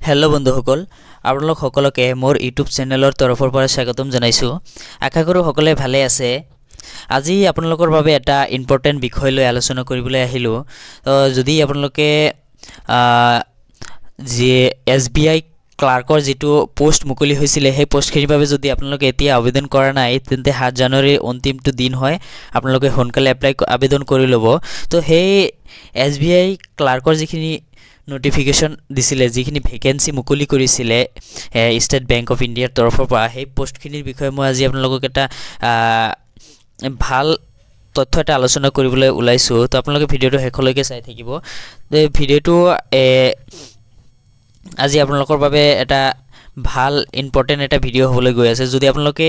hello बंधुসকল আপোনালোক সকলকে মোৰ ইউটিউব চেনেলৰ তৰফৰ পৰা স্বাগতম জনাইছো আশা কৰো সকলে ভালে আছে আজি আপোনালোকৰ বাবে এটা ইম্পৰ্টেন্ট বিষয় লৈ আলোচনা কৰিবলৈ আহিলো যদি আপোনালোকে যে এসবিআই ক্লাৰ্কৰ যেটো পোষ্ট মুকলি হৈছিল সেই পোষ্টখিনিৰ বাবে যদি আপোনালোকে এতিয়া আবেদন কৰা নাই তেন্তে 7 জানুৱাৰীৰ অন্তিমটো দিন হয় আপোনালোকে সোনকালে আবেদন কৰি লব তো সেই এসবিআই ক্লাৰ্কৰ যিখিনি নোটিফিকেশন দিছিলে যিখিনি ভ্যাকেন্সি মুকলি কৰিছিলে ষ্টেট বেংক অফ ইণ্ডিয়াৰ তৰফৰ পৰা সেই পোষ্টখিনিৰ বিষয়ে মই আজি আপোনালোকক এটা ভাল তথ্য এটা আলোচনা কৰিবলৈ ওলাইছো তো আপোনালোকে ভিডিওটো শেষলৈকে চাই থাকিব ভিডিওটো আজি আপোনালোকৰ বাবে এটা ভাল ইম্পৰ্টেন্ট এটা ভিডিও হ'বলৈ গৈ আছে যদি আপোনালোকে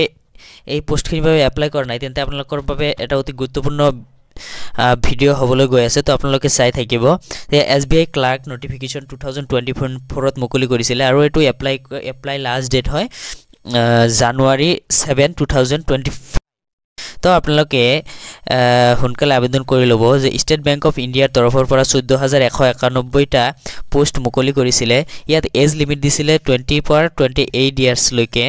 এই পোষ্টখিনিৰ বাবে এপ্লাই কৰা নাই তেন্তে আপোনালোকৰ বাবে এটা অতি গুৰুত্বপূৰ্ণ ভিডিও হ'বলৈ গৈ আছে তো আপোনালোকে চাই থাকিব এসবিআই ক্লাৰ্ক নোটিফিকেশন 2024 ত মুকলি কৰিছিল আৰু এটো এপ্লাই লাষ্ট ডেট হয় জানুৱাৰী 7 2025 তো আপোনালোকে সোনকালে আবেদন কৰি লব যে ষ্টেট বেংক অফ ইণ্ডিয়াৰ তৰফৰ পৰা 14191 টা পোষ্ট মুকলি কৰিছিল ইয়াত এজ লিমিট দিছিল 20 পৰা 28 ইয়াৰ্স লৈকে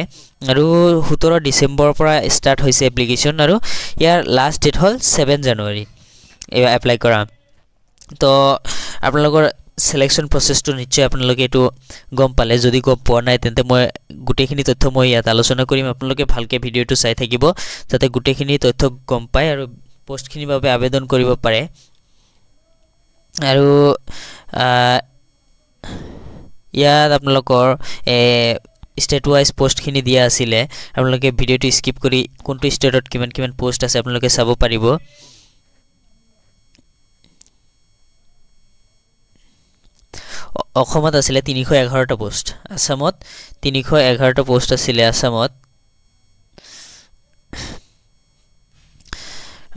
আৰু 17 ডিসেম্বৰ পৰা স্টাৰ্ট হৈছে এপ্লিকেশন আৰু ইয়াৰ লাষ্ট ডেট হল 7 জানুৱাৰী এপ্লাই কৰা তো আপোনালোকৰ সিলেকশন প্ৰসেসটো নিশ্চয় আপোনালোকে এটো গম পালে যদি গম পোৱা নাই তেন্তে মই গুটেখিনি তথ্য মই ইয়াত আলোচনা কৰিম আপোনালোকে ভালকে ভিডিওটো চাই থাকিব যাতে গুটেখিনি তথ্য গম পায় আৰু পোষ্টখিনিৰ বাবে আবেদন কৰিব পাৰে আৰু ইয়াত আপোনালোকৰ স্টেট ওয়াইজ পোষ্টখিনি দিয়া আছিল আপোনালোকে ভিডিওটো স্কিপ কৰি কোনটো ষ্টেটত কিমান পোষ্ট আছে আপোনালোকে চাব পাৰিব অসমত আছিল 311 টা পোষ্ট আসামত 311 টা পোষ্ট আছিল আসামত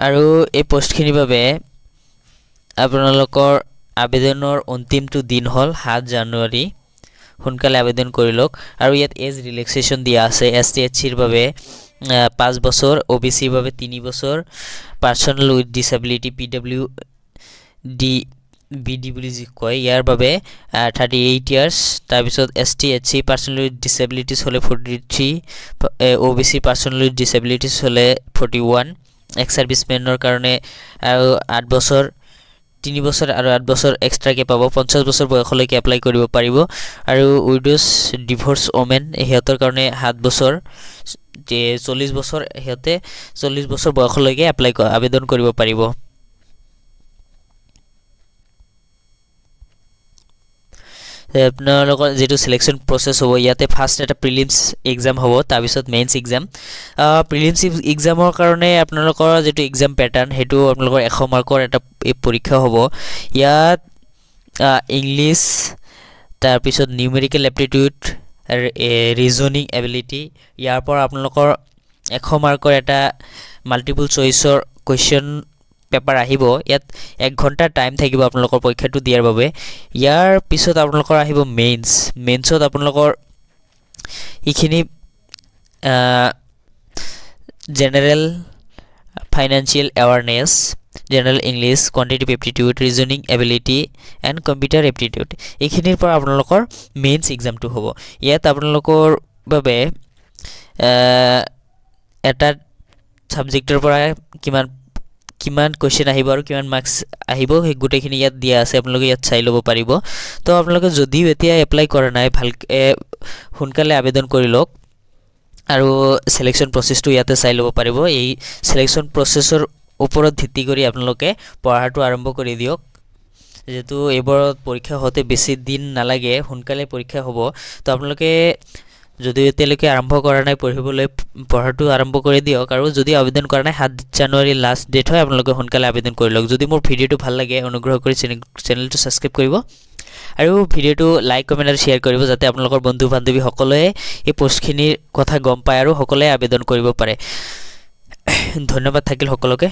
আৰু এই পোষ্টখিনিৰ বাবে আপোনালোকৰ আবেদনৰ অন্তিমটো দিন হল 7 জানুৱাৰী সোনকালে আবেদন কৰি লওক আৰু ইয়াত এজ ৰিলেক্সেশন দিয়া আছে এসটিএইচৰ বাবে 5 বছৰ ওবিসিৰ বাবে 3 বছৰ personal with disability PWD bidi বুলি কয় ইয়াৰ বাবে 38 ইয়াৰ্স তাৰ পিছত এসটিএইচি পাৰ্সোনাল উইথ ডিসেবিলিটিজ হলে 43 ওবিসি পাৰ্সোনাল উইথ ডিসেবিলিটিজ হলে 41 এক্স সাৰ্ভিসমেনৰ কাৰণে আৰু 8 বছৰ 3 বছৰ আৰু 8 বছৰ এক্সট্ৰা কে পাব 50 বছৰ বয়সলৈকে এপ্লাই কৰিব পাৰিব আৰু উইডোজ ডিভোৰ্স ওমেন হেতৰ কাৰণে 7 বছৰ 40 বছৰ হেতে 40 বছৰ বয়সলৈকে এপ্লাই আবেদন কৰিব পাৰিব আপোনালোকৰ যেটো সিলেকশন প্ৰসেস হ'ব ইয়াতে ফাৰ্স্ট এটা প্ৰিলিমছ এক্সাম হ'ব তাৰ পিছত মেইনছ এক্সাম প্ৰিলিমছ এক্সামৰ কাৰণে আপোনালোকৰ যেটো এক্সাম প্যাটাৰ্ন হেতু আপোনালোকৰ 100 মাৰ্কৰ এটা পৰীক্ষা হ'ব ইয়াত ইংলিশ তাৰ পিছত নিউমেৰিকেল এপ্টিটিউড ৰিজনিং এবিলিটি ইয়াৰ পৰা আপোনালোকৰ 100 মাৰ্কৰ এটা মাল্টিপল চইচৰ কোৱেশ্চন পেপাৰ আহিব ইয়াত 1 ঘণ্টা টাইম থাকিব আপোনালোকৰ পৰীক্ষাটো দিয়াৰ বাবে ইয়াৰ পিছত আপোনালোকৰ আহিব মেইনছত আপোনালোকৰ ইখিনি general financial awareness general English quantitative aptitude reasoning ability and computer aptitude ইখিনিৰ পৰা আপোনালোকৰ মেইনছ এক্সামটো হ'ব ইয়াত আপোনালোকৰ বাবে এটা সাবজেক্টৰ পৰা কিমান কোৱেশ্চন আহিব আৰু কিমান মাৰ্কস আহিব সেই গুটেখিনি ইয়াত দিয়া আছে আপোনালোকে ইয়াত চাই লব পাৰিব তো আপোনালোকে যদি এতিয়া এপ্লাই কৰা নাই ভালকে সোনকালে আবেদন কৰি লওক আৰু সিলেকশন প্ৰসেসটো ইয়াতে চাই লব পাৰিব এই সিলেকশন প্ৰসেসৰ ওপৰত ভিত্তি কৰি আপোনালোকে পঢ়াটো আৰম্ভ কৰি দিয়ক যেটো এবাৰত পৰীক্ষা হতে বেছি দিন নালাগে সোনকালে পৰীক্ষা হ'ব তো আপোনালোকে যদি এতিয়ালৈকে আৰম্ভ কৰা নাই পঢ়াটো আৰম্ভ কৰি দিয়ক আৰু যদি আবেদন কৰা নাই 7 জানুৱাৰী লাষ্ট ডেট হয় আপোনালোকে সোনকালে আবেদন কৰি লওক যদি মোৰ ভিডিওটো ভাল লাগে অনুগ্ৰহ কৰি চেনেলটো সাবস্ক্ৰাইব কৰিব আৰু ভিডিওটো লাইক কমেন্ট আৰু শেয়াৰ কৰিব যাতে আপোনালোকৰ বন্ধু বান্ধৱী সকলোৱে এই পোষ্টখিনিৰ কথা গম পায় আৰু সকলোৱে আবেদন কৰিব পাৰে ধন্যবাদ থাকিল সকলোকে